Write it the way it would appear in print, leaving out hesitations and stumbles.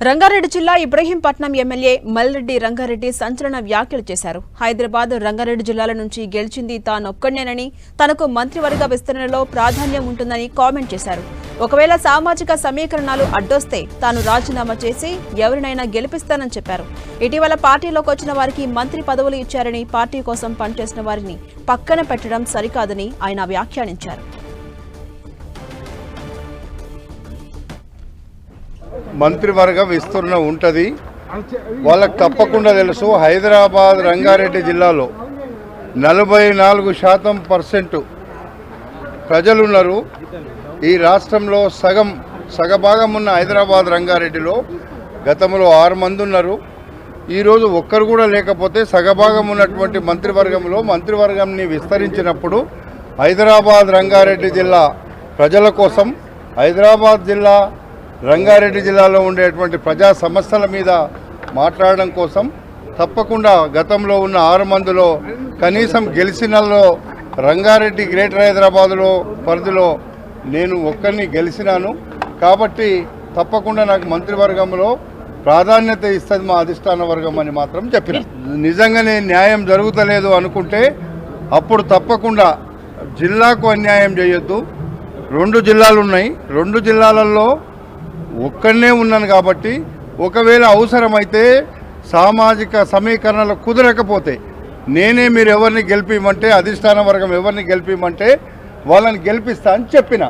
రంగారెడ్డి జిల్లా ఇబ్రహీంపట్నం ఎమ్మెల్యే మల్రెడ్డి రంగారెడ్డి సంచలన వ్యాఖ్యలు చేశారు. హైదరాబాద్, రంగారెడ్డి జిల్లాల నుంచి గెలిచింది తానొక్కడేనని, తనకు మంత్రివర్గ విస్తరణలో ప్రాధాన్యం ఉంటుందని కామెంట్ చేశారు. ఒకవేళ సామాజిక సమీకరణాలు అడ్డొస్తే తాను రాజీనామా చేసి ఎవరినైనా గెలిపిస్తానని చెప్పారు. ఇటీవల పార్టీలోకి వచ్చిన వారికి మంత్రి పదవులు ఇచ్చారని, పార్టీ కోసం పనిచేసిన వారిని పక్కన పెట్టడం సరికాదని ఆయన వ్యాఖ్యానించారు. మంత్రివర్గ విస్తరణ ఉంటుంది. వాళ్ళకి తప్పకుండా తెలుసు. హైదరాబాద్, రంగారెడ్డి జిల్లాలో 44% ప్రజలున్నారు. ఈ రాష్ట్రంలో సగభాగం ఉన్న హైదరాబాద్, రంగారెడ్డిలో గతంలో 6 మంది ఉన్నారు. ఈరోజు ఒక్కరు కూడా లేకపోతే సగభాగం ఉన్నటువంటి మంత్రివర్గంలో మంత్రివర్గాన్ని విస్తరించినప్పుడు హైదరాబాద్, రంగారెడ్డి జిల్లా ప్రజల కోసం, హైదరాబాద్ జిల్లా, రంగారెడ్డి జిల్లాలో ఉండేటువంటి ప్రజా సమస్యల మీద మాట్లాడడం కోసం తప్పకుండా గతంలో ఉన్న 6 మందిలో కనీసం గెలిచినలో రంగారెడ్డి గ్రేటర్ హైదరాబాదులో పరిధిలో నేను ఒక్కరిని గెలిచినాను. కాబట్టి తప్పకుండా నాకు మంత్రివర్గంలో ప్రాధాన్యత ఇస్తుంది మా అధిష్టాన వర్గం అని మాత్రం చెప్పిన. నిజంగానే న్యాయం జరుగుతలేదు అనుకుంటే అప్పుడు తప్పకుండా జిల్లాకు అన్యాయం చేయొద్దు. 2 జిల్లాలు ఉన్నాయి. 2 జిల్లాలలో ఒక్కడనే ఉన్నాను కాబట్టి ఒకవేళ అవసరమైతే సామాజిక సమీకరణలు కుదరకపోతే నేనే మీరు ఎవరిని గెలిపిమంటే, అధిష్టాన వర్గం ఎవరిని గెలిపిమంటే వాళ్ళని గెలిపిస్తా అని చెప్పిన.